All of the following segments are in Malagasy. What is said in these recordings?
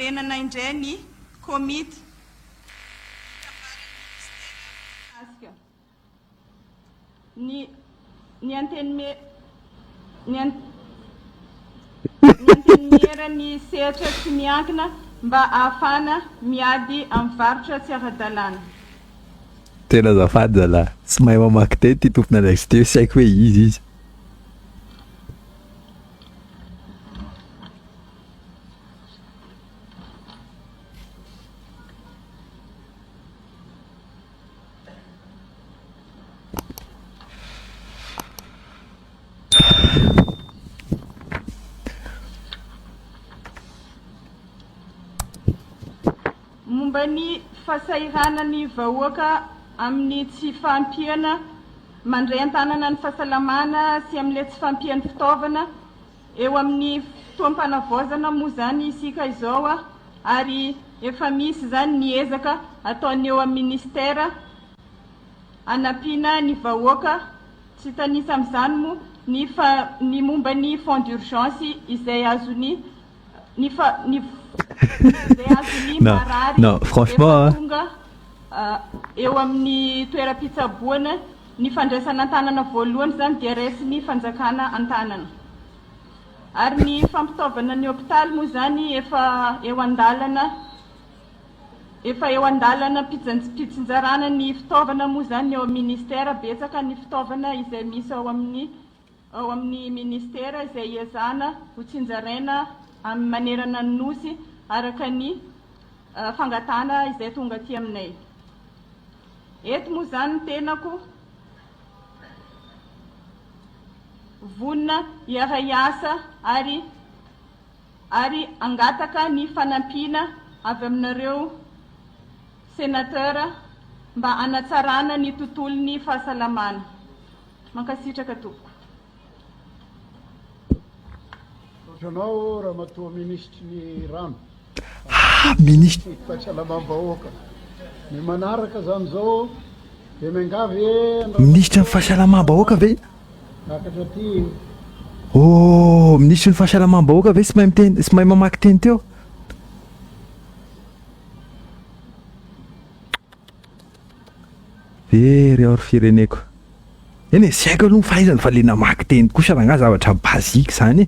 Renana indray ny komity ny antenimera ny sehatra tsy miankina mba ahafana miady amin'ny varotra tsy ara-dalàna. Tena azafady zalahy, tsy mahay mamaky teny ty tompona andraikitsy teo, sy haiko hoe izy. Momba ny fahasahiranany vahoaka amin'ny tsy fahampiana mandray an-tanana ny fahasalamana sy amin'ilay tsy fahampian'ny fitaovana eo amin'ny fotoam-panavaozana moa zany isika izao ary efa misy zany ny ezaka ataony eo amin'ny ministera anampiana ny vahoaka tsy tanisa amin'izany moa ny momba ny fond d'urgence izay azony non, franchement tonga eo amin'ny toeram-pitsaboana ny fandraisana an-tanana voalohany zany dia resy ny fanjakana an-tanana ary ny fampitaovana ny hôpitaly moa zany efa eo andalana mpitsinjarana ny fitaovana moa zany eo amin'ny ministera betsaka ny fitaovana izay misy ao amin'ny ministera izay iazana ho tsinjaraina amin'ny manerana ny nosy araka ny fangatana izay tonga aty aminay. Eto moa zany tenako vonona hiara-hiasa ary angataka ny fanampiana avy aminareo sénateur mba hanatsarana ny tontolon'ny fahasalamana. Mankasitraka tompoko. Ohatranao ramatoa ministry ny rano. Ministre Fahasalamam-bahoaka. Ny manaraka zany zao dia miangavy ministre ny fahasalamam-bahoaka ve? nakatra ty Oh, ministre ny fahasalamam-bahoaka ve sy mahay mamaky teny teo? Very ao ry fireneko. Eny e, sy haiko aloha ny fahaizany fa le namaky teny kosa raha ngahy zavatra bazika zany.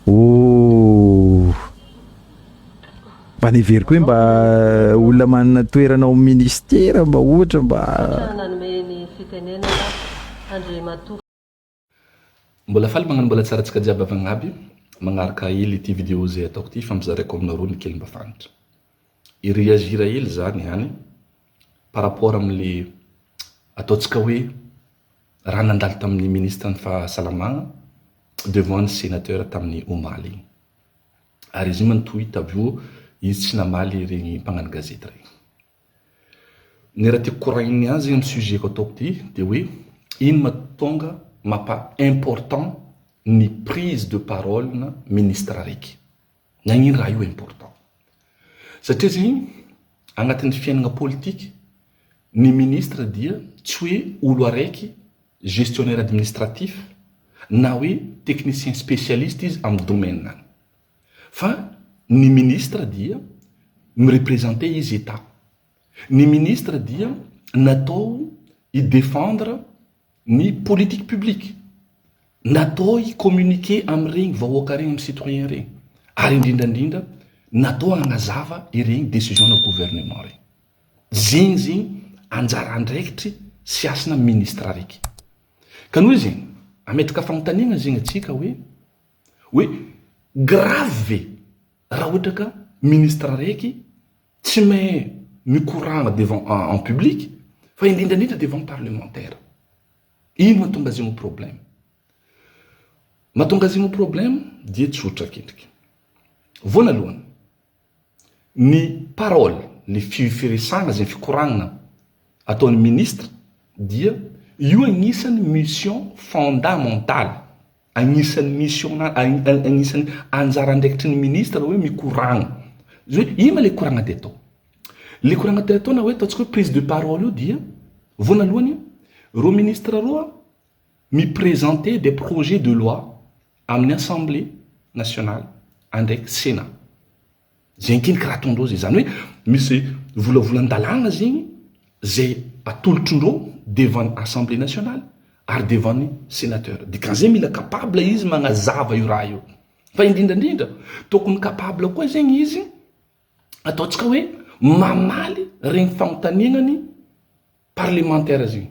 Oh, mba nevery koa hoe mba olona manana toerana ao ministera mba ohatra mba nanome fitenenana Andriamatoa. Mbola faly magnano mbola tsara antsika jiaby avy agnaby magnaraka hely ity vidéo zay ataoko ity fampizahaiko aminareo ny kely mba fantatra. I réagira hely zany hany par rapport amin'le ataontsika hoe raha nandalo tamin'ny ministre ny fahasalamagna devant ny sénateur tamin'ny Omaly. Ary izy manotoy tavio izy tsy namaly regny mpagnano gazety regny. Ny raha tiako koragniny azy amin'ny sujet ko ataoko ity dia hoe ino mahatonga mapa important ny prise de parole na ministre araiky. Nagnino raha io important? Satria zegny agnatin'ny fiainana politique ny ministre dia tsy hoe olo araiky gestionnaire administratif na hoe technicien spécialiste izy amin'ny domaine nany. Fa ny ministre dia mirepresenter izy état. Ny ministre dia natao i défendre ny politique publique. Natao i communiquer amin'ireny vahoaka regny amin'ny citoyen regny. Ary indrindrandrindra natao hagnazava ireny décision na gouvernement regny. Zegny anjara andraikitry sy asina ministre araiky. Ka noho zegny ametraka fanontaniana zegny atsika hoe grave ve raha ohatra ka ministre araiky tsy mahay mikoragna devant en public fa indrindrandrindra devant parlementaire. Ino mahatonga zegny problème? Mahatonga zegny problème dia tsotra kendriky. Voalohany ny parole, ny firesagna zegny fikoragnana ataon'ny ministre dia io agnisan'ny mission fondamentale, agnisan'ny mission agnisan'ny anjara andraikitry ny ministre hoe mikoragna. Hoe ino le koragna dia atao? Le koragna dia atao na hoe ataontsika hoe prise de parole io dia voalohany reo ministre roa mi-présenter des projets de loi amin'ny Assemblée nationale andraiky Sénat. zegny kiniky raha ataondreo zay zany hoe misy volavolan-dalàna zegny zay atolotrondreo devant assemblée nationale ary devant ny sénateur dikan'izay mila capable izy magnazava io raha io fa indrindrandrindra tokony capable koa zegny izy ataontsika hoe mamaly regny fanontanianany parlementaire zegny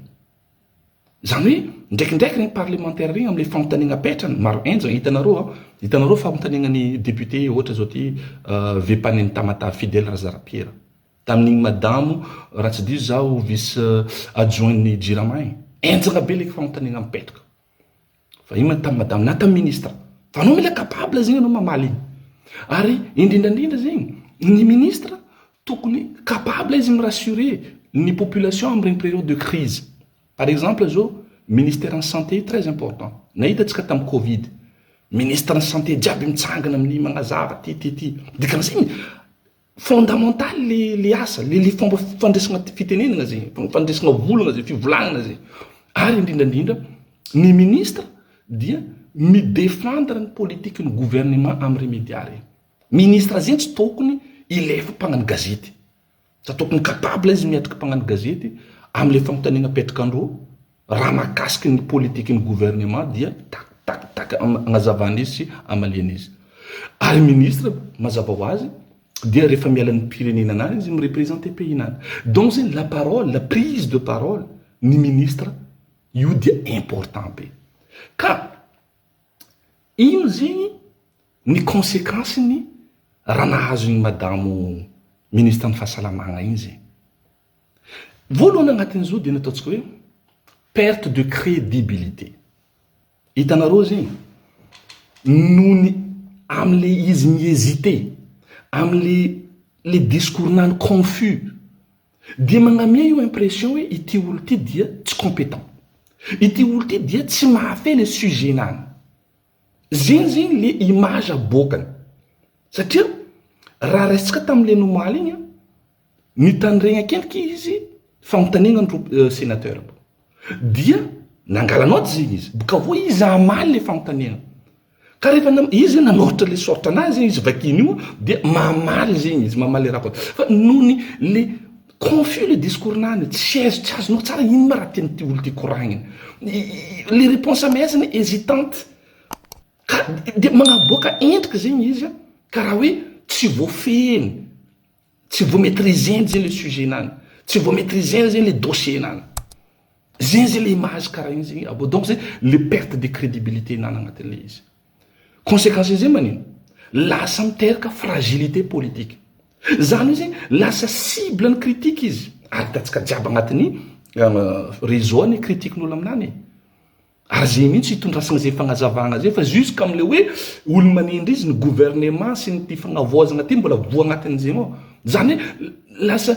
zany hoe ndraikindraiky regny parlementaire regny am'le fanontaniana petrany maro enjana hitanareo fanontanianany député ohatra zao ty Vepaneny Tamata Fidèle Razarapiera tamin'igny madamo raha tsy diso zao vice adjoint-ny Jirama enjana be le fanontaniana mipetraka fa iny tamy madamo na tamy ministre fa anao mila capable zegny anao mamaly igny ary indrindrandrindra zegny ny ministre tokony capable izy mirassurer ny population am'regny période de crise. Par exemple zao ministère en santé très important na hitantsika tamy covid ministre en santé jiaby mitsangana amin'ny magnazava ty dikan'izay fondamental le asa le fomba fandraisana fitenenana zegny fandraisana volana zay fivolagnana zay ary indrindrandrindra ny ministre dia midéfendre ny politike ny gouvernement am're média regny ministre zegny tsy tokony ilefa mpagnano gazety sa tokony capable izy miatrika mpagnano gazety am'le fanontaniana petrikandro raha makasiky ny politike ny gouvernement dia tak agnazavana izy sy amaliana izy ary ministre mazava ho azy dia rehefa miala ny pirenena anany izy mireprésente pays nany donc zegny la parole la prise de parole ny ministre io dia important be ka ino zegny ny conséquence ny raha nahazo ny madamo ministre ny fahasalamagna iny zegny voalohany agnatin'izao dia nataontsika hoe perte de crédibilité hitanareo zegny nohony am'le izy mihésité am'le discours nany confus dia magnamia io impression hoe ity olo ty dia tsy compétent ity olo ty dia tsy mahafeh le sujet nany zegny le image abokany satria raha raisitsika tam'le nomaly igny nitandregny akendriky izy fanontaniana ny sénateur dia nangalanao ty zegny izy boka vo izy amaly le fanontaniana ka rehefa izy nanôratra le sortra anazy zegny izy vakiny io dia mamaly zegny izy mamaly le raha fa nohony le confus le discours nany tsy azonao tsara ino ma raha tianyty olo ty koragniny les réponses amezany hésitante dia magnaboaka endrika zegny izy ka raha hoe tsy voafehny tsy voamaîtriseny zegny le sujet nany tsy voamaîtriseny zegny le dossier nany zegny zay le image karaha igny zegny abo donc zay le perte de crédibilité nany agnatin'le izy conséquence zay manino lasa miteraka fragilité politique zany hoe zegny lasa cible ny critique izy ary tatsika jiaby agnatin'ny réseau ny critique n'olo aminany ary zay mihitsy hitondrasana zay fagnazavagna zay fa jusque am'le hoe olo manindry izy ny gouvernement sy ny ty fagnavoazana ty mbola voa agnatin'zay ao zany hoe lasa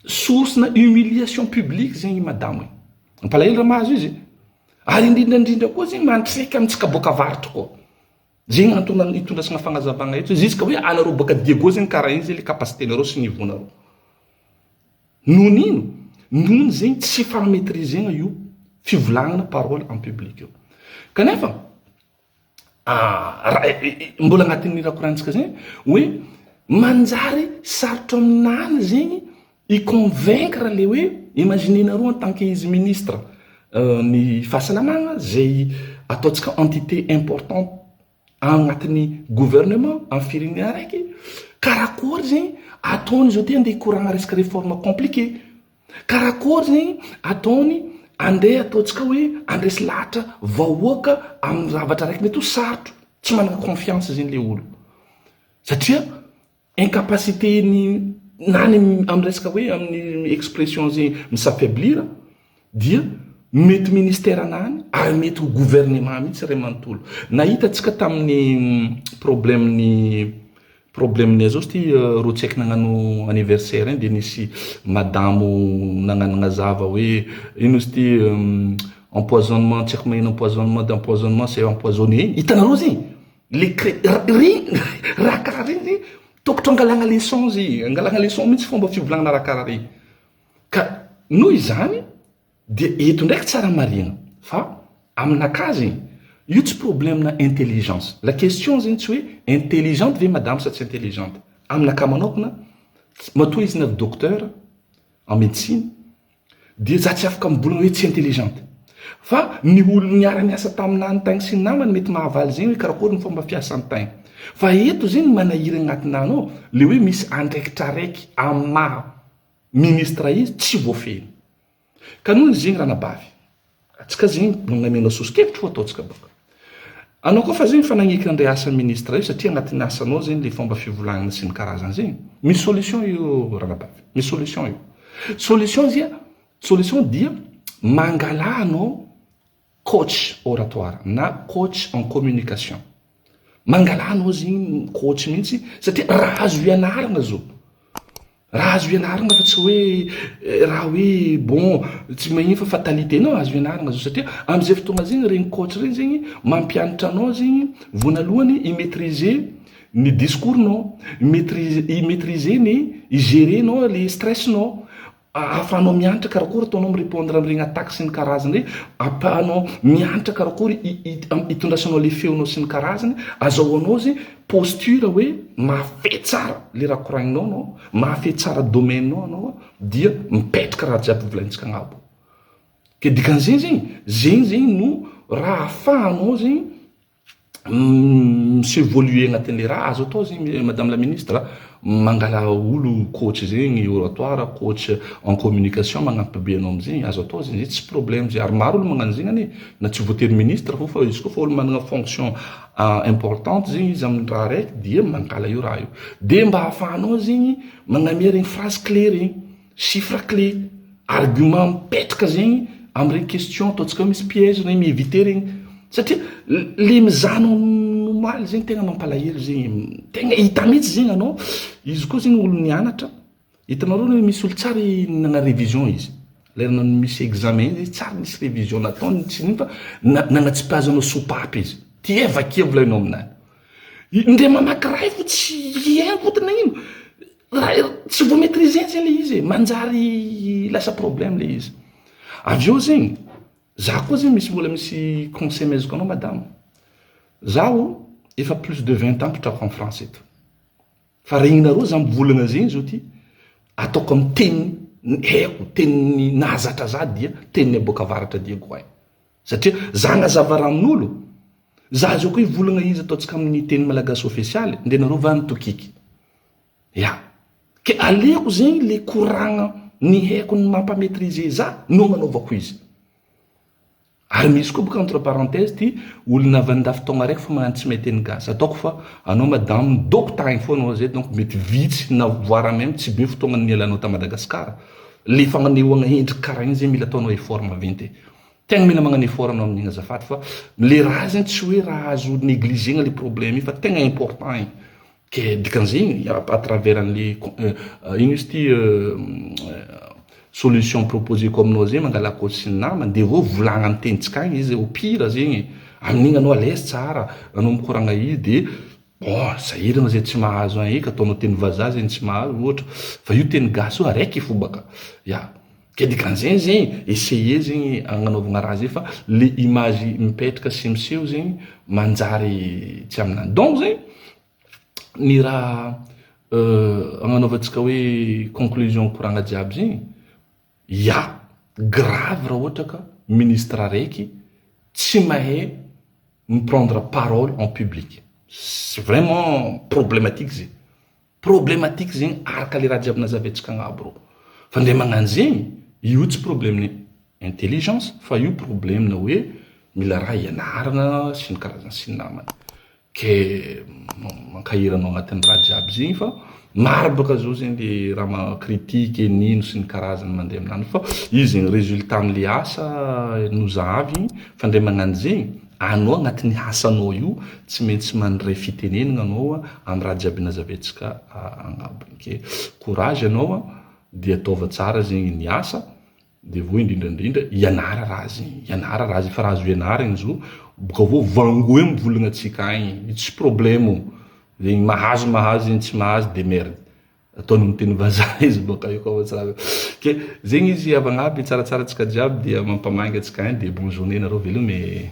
source na humiliation publique zegny madamo ampalahelo raha mahazo izy ary indrindrandrindra koa zegny mantreka amitsika boka avaritra koa zegny antony hitondrasana fagnazavagna eto jusque hoe anareo boka diego zegny karaha igny zay le capaciténareo sy nivonareo nohon'ino nohony zegny tsy famaîtrisena io fivolagnana parole en public io kanefa mbola agnatin'ny raha korantsika zegny hoe manjary sarotra aminany zegny iconvaincre le hoe imaginenareo en tant que izy ministre ny fahasalamagna zay ataontsika entité importante agnatin'ny gouvernement en firenena raiky karakory zegny ataony zao ty andeha hikoragna resaka réforme compliqué karakory zegny ataony andeha ataontsika hoe andresy lahatra vahoaka amin'ny zavatra raiky mety ho sarotro tsy manana confiance zegny le olo satria incapacité ny nany amin'ny resaka hoe amin'ny expression zegny misafaiblira dia mety ministère anany ary mety ho gouvernement mihitsy ray manontolo nahitatsika tamin'ny problème-ny zao ty ro tsy haiky nagnano anniversaire igny de nisy madamo nagnanazava hoe ino izy ty empoisonnement tsy haiko magnino empoisonnement d'empoisonnement c'est empoisonné hitanareo zegny le raha karaha regny zegny tokotro angalagna leçon zy angalagna leçon mihitsy fomba fivolagnana raha karaha regny ka noho izany dia eto ndraiky tsara marina fa aminakazy io tsy problème na intelligence la question zegny tsy hoe intelligente ve madame sa tsy intelligente aminaka manokana matoa izy na docteur en médecine dia za tsy afaka mibolana hoe tsy intelligente fa ny olo niara-niasa taminany tagny sy ny namany mety mahavaly zegny hoe karakory ny fomba fiasany tagny fa eto zegny manahiry agnatinany ao le hoe misy andraikitra raiky amin'ny maha ministra izy tsy voafeny ka noho izy zegny ranabavy atsika zegny magnamena sosikevitry fo ataotsika boka anao koa fa zegny fa nagniky andray asa ministra io satria agnatin'ny asanao zegny le fomba fivolagnana sy ny karazany zegny misy solution io ranabavy misy solution io solution dia mangalanao coach oratoire na coach en communication mangalanao zegny coach mihitsy satria raha azo ianarana zao raha azo ianarana fa tsy hoe raha hoe bon tsy magnino fa fatalité nao azo ianarana zao satria am'izay fotoagna zegny regny coach regny zegny mampianatra anao zegny voanalohany imaîtriser ny discours-nao imaîtriser ny igérer nao le stress-nao ahafahanao mianatra karakory ataonao mirépondre am'iregny attaque sy ny karazany regny ahafahanao mianatra karakory itondrasanao le feonao sy ny karazany azahoanao zegny posture hoe mahafehy tsara le raha koragninao anao mahafehy tsara domaine-nao anao dia mipetraka raha jiaby volanintsika agnabo ke dikan'zegny zegny no raha ahafahanao zegny s'évoluer agnatin'le raha azo atao zegny madame la ministre mangala olo coach zegny oratoire coach en communication magnampy be anao am'zegny azo atao zegny tsy problème zegny ary maro olo magnano zegny ane na tsy voatery ministre fo fa izy koa fa olo managna fonction importante zegny izy amin'ny raha raiky dia mangala io raha io de mba ahafahanao zegny magnamia regny phrase clé regny chiffre clé argument mipetraka zegny am'regny question ataotsika misy piège regny miéviter regny satria le mizano nomaly zegny tegna mampalahelo zegny tegna hita mihitsy zegny anao izy koa zegny olo nianatra hitanao reo hoe misy olo tsara nana révision izy lerana misy examen izy tsara misy révision nataony tsy nino fa nanatsipazanao sopape izy ty evakia volainao aminany ndre mamaky ray fo tsy ienkotina ino tsy vo maîtriser zegny le izy manjary lasa problème le izy avy eo zegny za koa zegny misy mbola misy conseil mezoko anao madame zaho efa plus de 20 ans mpitrako en France eto fa regninareo za mivolagna zegny zao ty ataoko amin'ny teny haiko teny nahazatra za dia teny aboaka avaratra dia goay satria za nazava raha amin'olo za zao koa hivolagna izy ataotsika amin'ny teny malagasy officialy nde nareo va nitokiky ya ke aleko zegny le koragna ny haiko ny mampamétriser za no manaovako izy ary misy koa boka entre parenthèse ty olona avy andafy-taogna raiky fa magnano tsy mahay teny gasy ataoko fa anao madame midoko tagny fo anao zay donc mety vitsy na voara même tsy be fotoagna nialanao ta Madagasikara le fagnanehoagna endriky karaha igny zay mila ataonao effort maventy tegna mila magnano effort anao amin'igny azafady fa le raha zegny tsy hoe raha azo négligegna le problème io fa tegna important igny ke dikan'zegny à travers an'le ino izy ty solution proposée comme nous zegny mangala coach sy namany de vo volagna amin'ny tenintsika agny izy au pire zegny amin'igny anao à l'aise tsara anao mikoragna izy de bon sahirana zay tsy mahazo an eka ataonao teny vazaha zegny tsy mahazo ohatra fa io teny gasy io araiky fo baka ya ke dikan'zegny zegny essayer zegny agnanaovagna raha zay fa le image mipetraka sy miseho zegny manjary tsy aminany donc zegny ny raha agnanaovantsika hoe conclusion koragna jiaby zegny ya grave raha ohatra ka ministre raiky tsy mahay miprendre parole en public c'est vraiment problématique zegny araka le raha jiaby nazaventsika agnabo ro fa ndre magnano zegny io tsy problème ny intelligence fa io problème na hoe mila raha ianarana sy ny karazana sy ny namany ke mankahiranao agnatin'ny raha jiaby zegny fa maro baka zao zegny le raha critique nino sy ny karazany mandeha aminany fa izy zegny résultat am'le asa nozavy fa ndre magnano zegny anao agnatin'ny asanao io tsy maintsy mandray fitenenana anao amin'ny raha jiaby nazaventsika agnabo ke courage anao de ataova tsara zegny ny asa de vo indrindrandrindra ianara raha zegny fa raha azo ianaragny zo boka vo vango hoe mivolagna atsika agny tsy problème zegny mahazo zegny tsy mahazo de merde ataony miteny vazaha izy boka io koa tsara ke zegny izy avagnaby tsaratsara atsika jiaby dia mampamainga atsika agny de bonne journée nareo velome